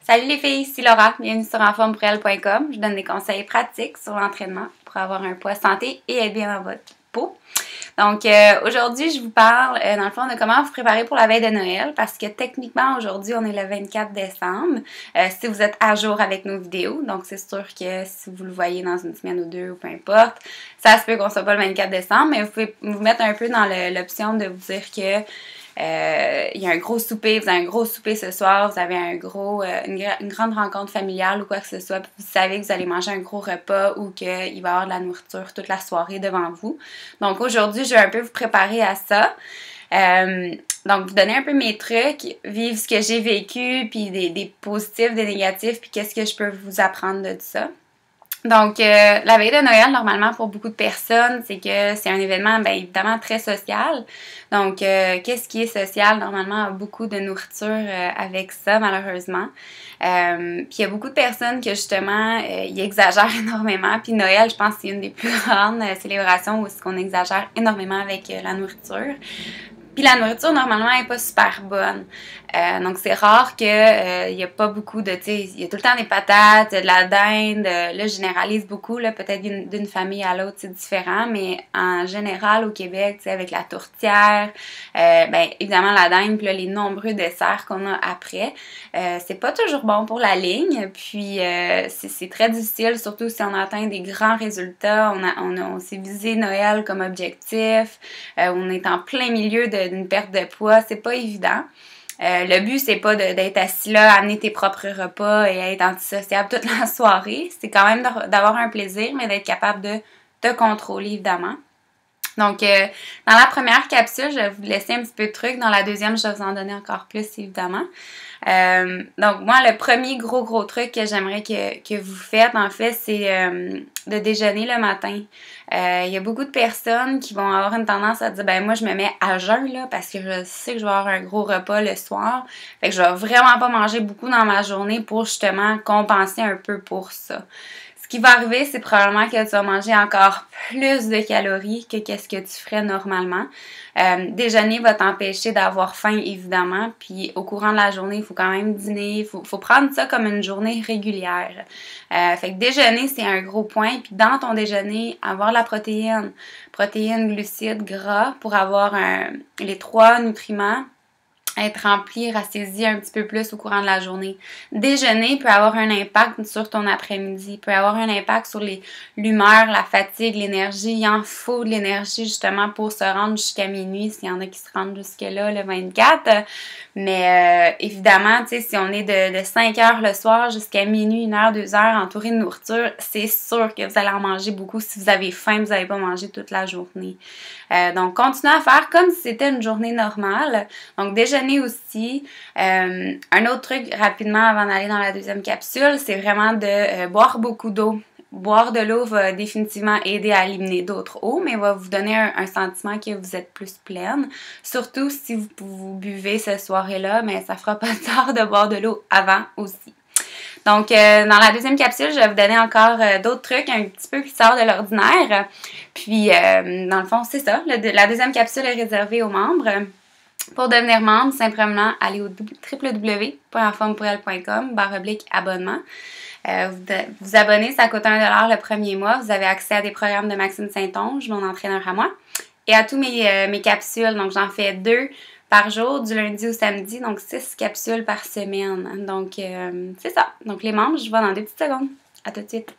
Salut les filles, c'est Laura, bienvenue sur enformepourelle.com. Je donne des conseils pratiques sur l'entraînement pour avoir un poids santé et être bien dans votre peau. Donc aujourd'hui, je vous parle dans le fond de comment vous préparer pour la veille de Noël parce que techniquement aujourd'hui, on est le 24 décembre si vous êtes à jour avec nos vidéos. Donc c'est sûr que si vous le voyez dans une semaine ou deux ou peu importe, ça se peut qu'on soit pas le 24 décembre, mais vous pouvez vous mettre un peu dans l'option de vous dire que il y a un gros souper, vous avez un gros souper ce soir, vous avez une grande rencontre familiale ou quoi que ce soit, puis vous savez que vous allez manger un gros repas ou qu'il va y avoir de la nourriture toute la soirée devant vous. Donc aujourd'hui, je vais un peu vous préparer à ça. Donc vous donner un peu mes trucs, vivre ce que j'ai vécu, puis des positifs, des négatifs, puis qu'est-ce que je peux vous apprendre de ça. Donc, la veille de Noël, normalement, pour beaucoup de personnes, c'est que c'est un événement, bien évidemment, très social. Donc, qu'est-ce qui est social? Normalement, beaucoup de nourriture avec ça, malheureusement. Puis, il y a beaucoup de personnes que, justement, ils exagèrent énormément. Puis, Noël, je pense que c'est une des plus grandes célébrations où on exagère énormément avec la nourriture. Puis la nourriture, normalement, elle n'est pas super bonne. Donc, c'est rare qu'il n'y a pas beaucoup de, tu sais, il y a tout le temps des patates, de la dinde. Là, je généralise beaucoup, là, peut-être d'une famille à l'autre, c'est différent. Mais en général, au Québec, tu sais, avec la tourtière, ben évidemment, la dinde, puis là, les nombreux desserts qu'on a après, c'est pas toujours bon pour la ligne. Puis, c'est très difficile, surtout si on atteint des grands résultats. On s'est visé Noël comme objectif. On est en plein milieu d'une perte de poids, c'est pas évident. Le but, c'est pas d'être assis là, amener tes propres repas et être antisociable toute la soirée. C'est quand même d'avoir un plaisir, mais d'être capable de te contrôler, évidemment. Donc, dans la première capsule, je vais vous laisser un petit peu de trucs. Dans la deuxième, je vais vous en donner encore plus, évidemment. Donc, moi, le premier gros truc que j'aimerais que vous faites, en fait, c'est de déjeuner le matin. Il y a beaucoup de personnes qui vont avoir une tendance à dire, ben moi, je me mets à jeun, là, parce que je sais que je vais avoir un gros repas le soir. Fait que je vais vraiment pas manger beaucoup dans ma journée pour, justement, compenser un peu pour ça. Ce qui va arriver, c'est probablement que tu vas manger encore plus de calories que qu'est-ce que tu ferais normalement. Déjeuner va t'empêcher d'avoir faim, évidemment. Puis au courant de la journée, il faut quand même dîner. Il faut prendre ça comme une journée régulière. Fait que déjeuner, c'est un gros point. Puis dans ton déjeuner, avoir la protéine. Protéines, glucides, gras pour avoir les 3 nutriments. Être rempli, rassasié un petit peu plus au courant de la journée. Déjeuner peut avoir un impact sur ton après-midi, peut avoir un impact sur l'humeur, la fatigue, l'énergie. Il en faut de l'énergie justement pour se rendre jusqu'à minuit, s'il y en a qui se rendent jusque-là le 24. Mais évidemment, tu sais, si on est de 5 heures le soir jusqu'à minuit, 1 heure, 2 heures entouré de nourriture, c'est sûr que vous allez en manger beaucoup. Si vous avez faim, vous n'allez pas manger toute la journée. Donc, continuez à faire comme si c'était une journée normale. Donc, déjeuner aussi. Un autre truc rapidement avant d'aller dans la deuxième capsule, c'est vraiment de boire beaucoup d'eau. Boire de l'eau va définitivement aider à éliminer d'autres eaux, mais va vous donner un sentiment que vous êtes plus pleine. Surtout si vous buvez ce soir-là, mais ça fera pas tard de boire de l'eau avant aussi. Donc, dans la deuxième capsule, je vais vous donner encore d'autres trucs un petit peu qui sortent de l'ordinaire. Puis, dans le fond, c'est ça. La deuxième capsule est réservée aux membres. Pour devenir membre, simplement, allez au www.enformepourelle.com/abonnement. Vous abonnez, ça coûte 1$ le premier mois. Vous avez accès à des programmes de Maxime Saint-Onge, mon entraîneur à moi, et à tous mes capsules. Donc, j'en fais 2 par jour, du lundi au samedi, donc 6 capsules par semaine. Donc, c'est ça. Donc, les membres, je vous vois dans 2 petites secondes. À tout de suite.